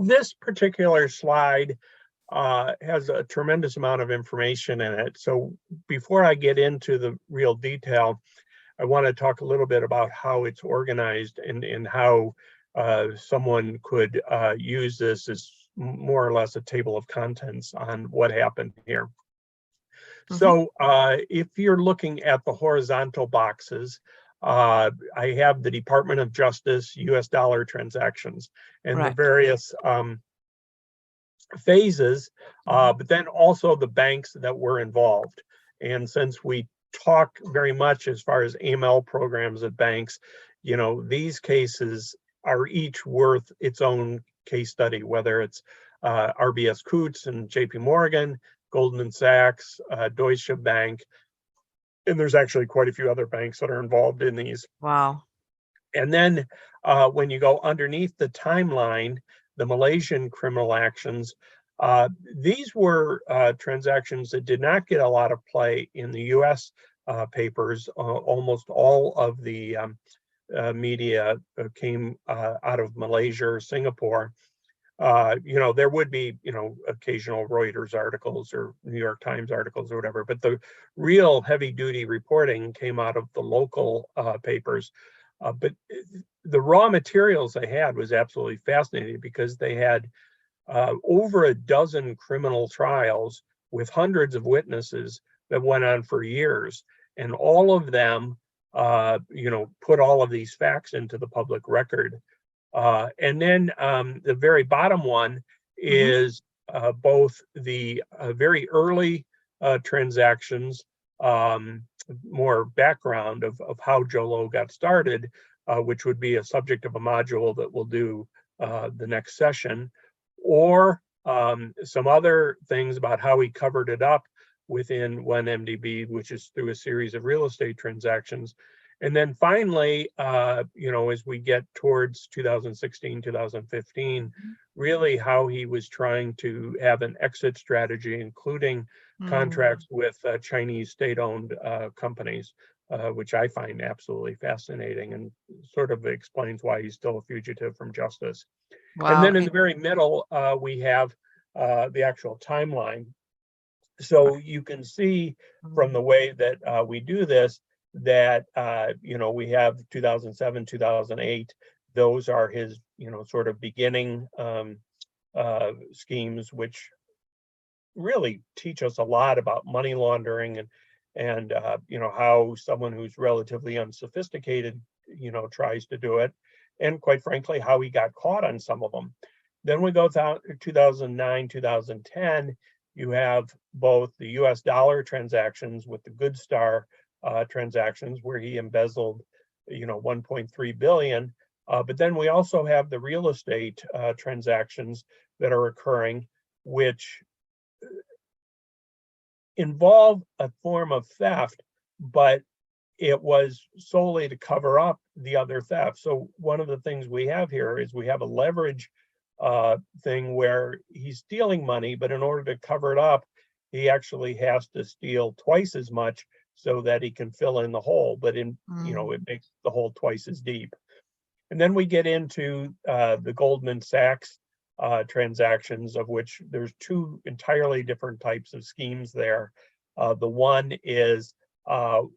This particular slide has a tremendous amount of information in it. So before I get into the real detail, I want to talk a little bit about how it's organized and how someone could use this as more or less a table of contents on what happened here. So if you're looking at the horizontal boxes, I have the Department of Justice US dollar transactions and the various phases, but then also the banks that were involved. And since we talk very much as far as AML programs at banks, you know, these cases are each worth its own case study, whether it's RBS Coutts and JP Morgan, Goldman Sachs, Deutsche Bank, and there's actually quite a few other banks that are involved in these. Wow. And then when you go underneath the timeline, the Malaysian criminal actions, these were transactions that did not get a lot of play in the US papers. Almost all of the media came out of Malaysia or Singapore. You know, there would be, you know, occasional Reuters articles or New York Times articles or whatever, but the real heavy duty reporting came out of the local papers. But the raw materials they had was absolutely fascinating because they had over a dozen criminal trials with hundreds of witnesses that went on for years. And all of them, you know, put all of these facts into the public record. And then the very bottom one is both the very early transactions, more background of how Jolo got started, which would be a subject of a module that we'll do the next session, or some other things about how he covered it up within 1MDB, which is through a series of real estate transactions. And then finally, you know, as we get towards 2016, 2015, really how he was trying to have an exit strategy, including contracts with Chinese state-owned companies, which I find absolutely fascinating and sort of explains why he's still a fugitive from justice. Wow. And then in the very middle, we have the actual timeline. So you can see from the way that we do this, that, you know, we have 2007, 2008, those are his, you know, sort of beginning schemes, which really teach us a lot about money laundering and you know, how someone who's relatively unsophisticated, you know, tries to do it. And quite frankly, how he got caught on some of them. Then we go to 2009, 2010, you have both the US dollar transactions with the Good Star transactions where he embezzled, you know, 1.3 billion. But then we also have the real estate transactions that are occurring, which involve a form of theft, but it was solely to cover up the other theft. So one of the things we have here is we have a leverage thing where he's stealing money, but in order to cover it up, he actually has to steal twice as much so that he can fill in the hole, but you know, it makes the hole twice as deep. And then we get into the Goldman Sachs transactions, of which there's two entirely different types of schemes there. The one is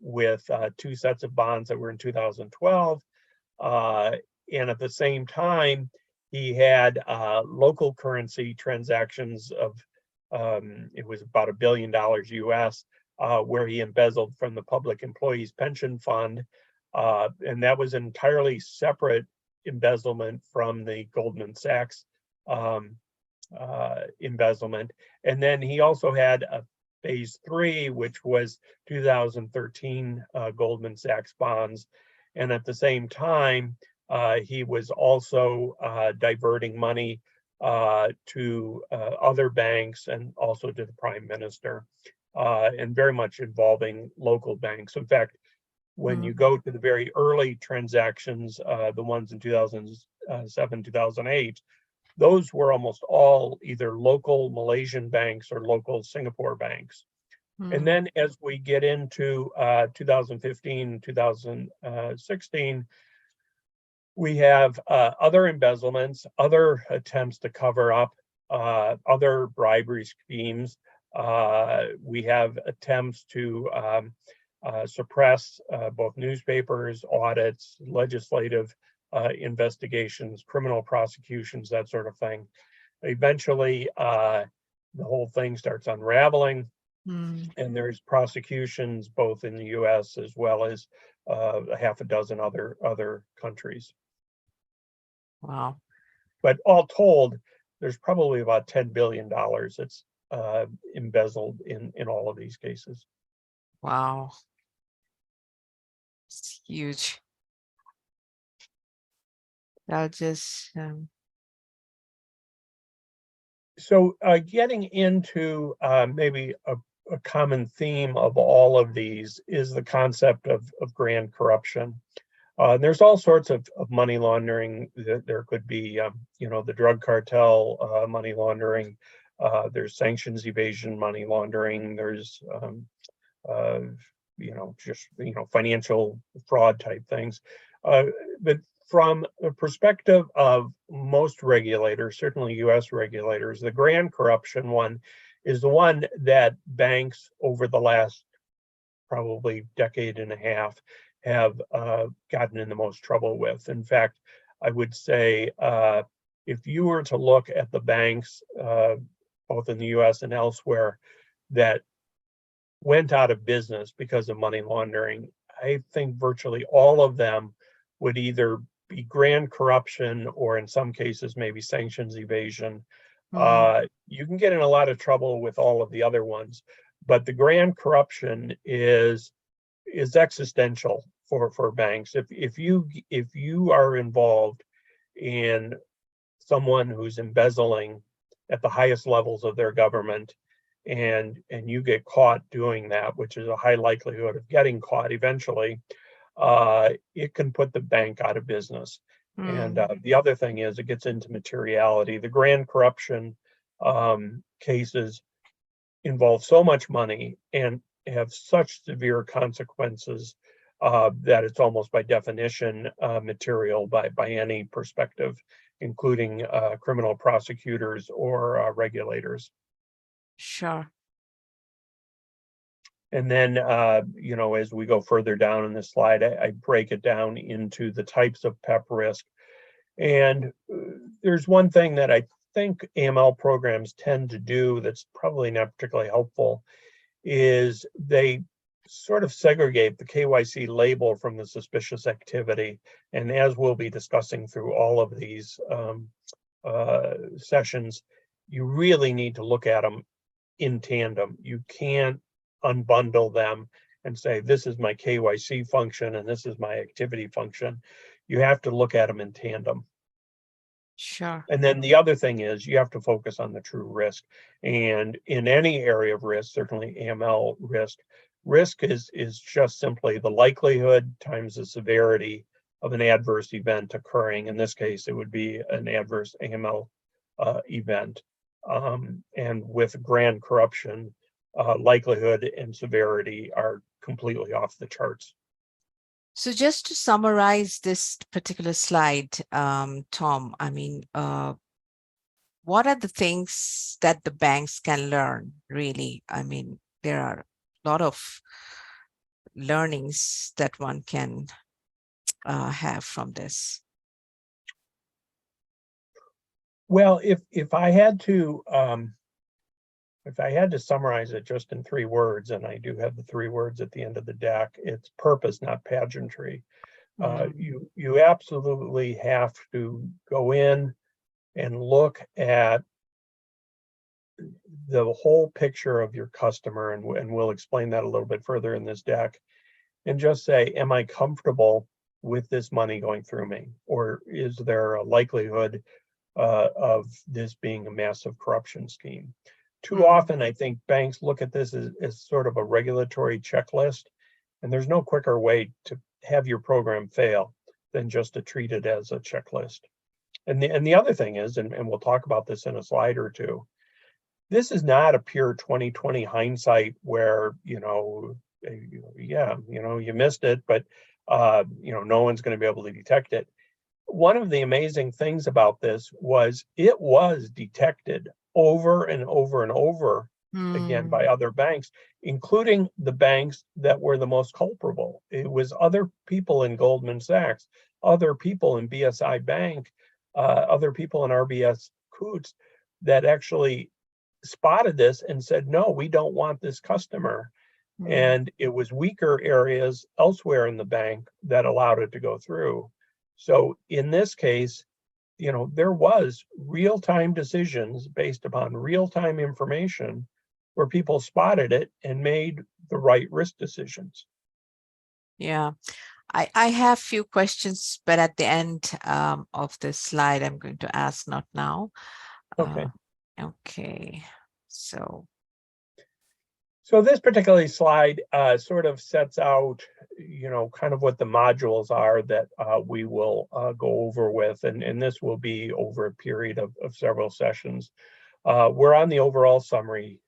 with two sets of bonds that were in 2012. And at the same time, he had local currency transactions of, it was about $1 billion US, where he embezzled from the Public Employees Pension Fund. And that was an entirely separate embezzlement from the Goldman Sachs embezzlement. And then he also had a phase 3, which was 2013 Goldman Sachs bonds. And at the same time, he was also diverting money to other banks and also to the Prime Minister, and very much involving local banks. In fact, when you go to the very early transactions, the ones in 2007, 2008, those were almost all either local Malaysian banks or local Singapore banks. And then as we get into 2015, 2016, We have other embezzlements, other attempts to cover up other bribery schemes. We have attempts to suppress both newspapers, audits, legislative investigations, criminal prosecutions, that sort of thing. Eventually, the whole thing starts unraveling, and there's prosecutions both in the U.S. as well as a half a dozen other countries. Wow. But all told, there's probably about $10 billion that's embezzled in all of these cases. Wow. It's huge. I'll just So getting into maybe a common theme of all of these is the concept of grand corruption. There's all sorts of money laundering. There could be, the drug cartel money laundering. There's sanctions evasion money laundering. There's, financial fraud type things. But from the perspective of most regulators, certainly U.S. regulators, the grand corruption one is the one that banks over the last probably decade and a half have gotten in the most trouble with. In fact, I would say if you were to look at the banks, both in the US and elsewhere, that went out of business because of money laundering, I think virtually all of them would either be grand corruption or in some cases maybe sanctions evasion. You can get in a lot of trouble with all of the other ones, but the grand corruption is existential for banks. If you are involved in someone who's embezzling at the highest levels of their government, and you get caught doing that, which is a high likelihood of getting caught eventually, it can put the bank out of business. And the other thing is it gets into materiality. The grand corruption cases involve so much money and have such severe consequences that it's almost by definition material by any perspective, including criminal prosecutors or regulators. Sure. And then, as we go further down in this slide, I break it down into the types of PEP risk. And there's one thing that I think AML programs tend to do that's probably not particularly helpful, is they sort of segregate the KYC label from the suspicious activity. And as we'll be discussing through all of these sessions, you really need to look at them in tandem. You can't unbundle them and say, this is my KYC function and this is my activity function. You have to look at them in tandem. Sure. And then the other thing is you have to focus on the true risk. And in any area of risk, certainly AML risk is just simply the likelihood times the severity of an adverse event occurring. In this case, it would be an adverse AML event. And with grand corruption, likelihood and severity are completely off the charts. So just to summarize this particular slide, Tom, I mean, what are the things that the banks can learn, really? I mean, there are a lot of learnings that one can have from this. Well, if I had to summarize it just in 3 words, and I do have the 3 words at the end of the deck, it's purpose, not pageantry. You absolutely have to go in and look at the whole picture of your customer, and we'll explain that a little bit further in this deck, and just say, am I comfortable with this money going through me? Or is there a likelihood of this being a massive corruption scheme? Too often, I think banks look at this as sort of a regulatory checklist, and there's no quicker way to have your program fail than just to treat it as a checklist. And the other thing is, and we'll talk about this in a slide or two, this is not a pure 2020 hindsight where, you missed it, but, no one's going to be able to detect it. one of the amazing things about this was it was detected over and over and over again by other banks, including the banks that were the most culpable. It was other people in Goldman Sachs, other people in BSI Bank, other people in RBS Coutts that actually spotted this and said, no, we don't want this customer. And it was weaker areas elsewhere in the bank that allowed it to go through. So in this case, there was real-time decisions based upon real-time information where people spotted it and made the right risk decisions. Yeah, I have few questions, but at the end of this slide, I'm going to ask, not now. Okay. Okay, so this particular slide sort of sets out, kind of what the modules are that we will go over with, and this will be over a period of several sessions. We're on the overall summary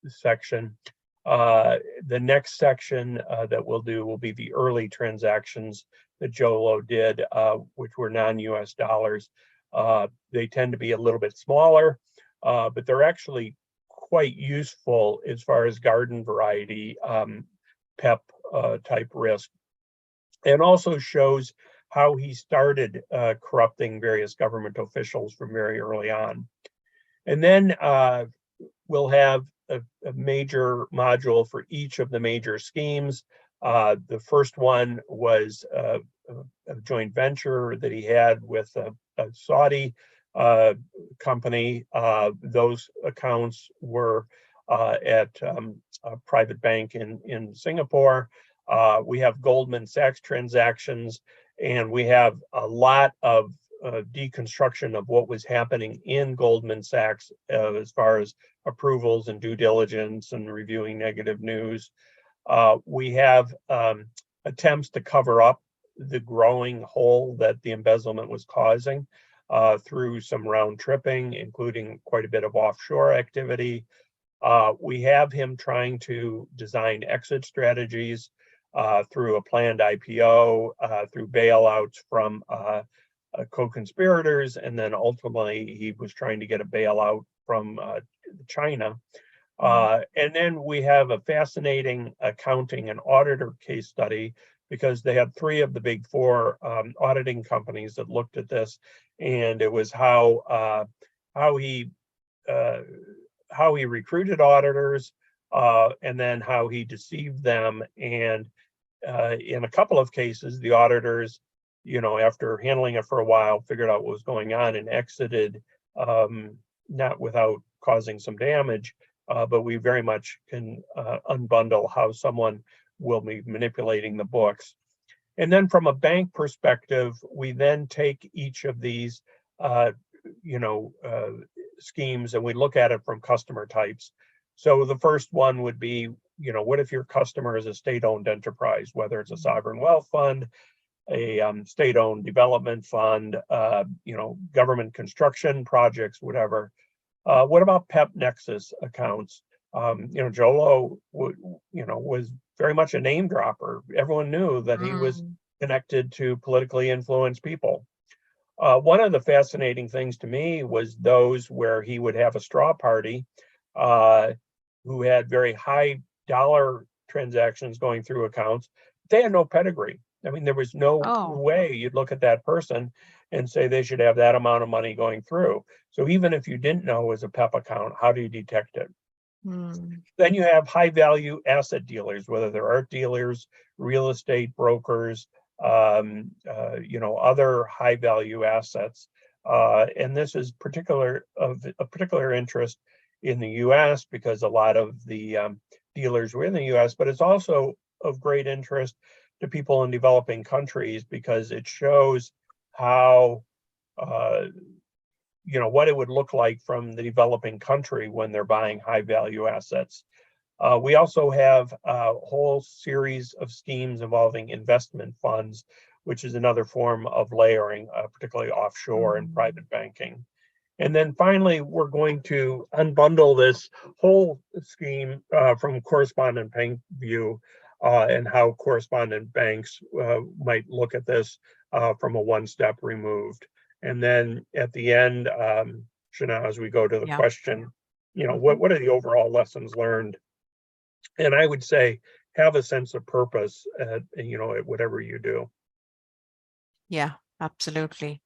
section. The next section that we'll do will be the early transactions that Jolo did, which were non-US dollars. They tend to be a little bit smaller, but they're actually quite useful as far as garden variety PEP type risk, and also shows how he started corrupting various government officials from very early on. And then we'll have a major module for each of the major schemes. The first one was a joint venture that he had with a Saudi company. Those accounts were at a private bank in Singapore. We have Goldman Sachs transactions, and we have a lot of deconstruction of what was happening in Goldman Sachs as far as approvals and due diligence and reviewing negative news. We have attempts to cover up the growing hole that the embezzlement was causing through some round tripping, including quite a bit of offshore activity. We have him trying to design exit strategies through a planned IPO, through bailouts from co-conspirators, and then ultimately he was trying to get a bailout from China. And then we have a fascinating accounting and auditor case study, because they had three of the big four auditing companies that looked at this, and it was how he recruited auditors, and then how he deceived them. And in a couple of cases, the auditors, after handling it for a while, figured out what was going on and exited, not without causing some damage, but we very much can unbundle how someone will be manipulating the books. And then from a bank perspective, we then take each of these schemes and we look at it from customer types. So the first one would be, what if your customer is a state-owned enterprise, whether it's a sovereign wealth fund, a state-owned development fund, government construction projects, whatever. What about PEP-nexus accounts? Jolo, was very much a name dropper. Everyone knew that he was connected to politically influenced people. One of the fascinating things to me was those where he would have a straw party who had very high dollar transactions going through accounts. They had no pedigree. I mean, there was no way you'd look at that person and say they should have that amount of money going through. So even if you didn't know it was a PEP account, how do you detect it? Then you have high value asset dealers, whether they're art dealers, real estate brokers, other high value assets. And this is of particular interest in the US because a lot of the dealers were in the US, but it's also of great interest to people in developing countries because it shows how, what it would look like from the developing country when they're buying high value assets. We also have a whole series of schemes involving investment funds, which is another form of layering, particularly offshore and private banking. And then finally, we're going to unbundle this whole scheme from correspondent bank view and how correspondent banks might look at this from a one step removed. And then at the end, Shana, as we go to the Yeah. question, what are the overall lessons learned? And I would say have a sense of purpose at whatever you do. Yeah, absolutely.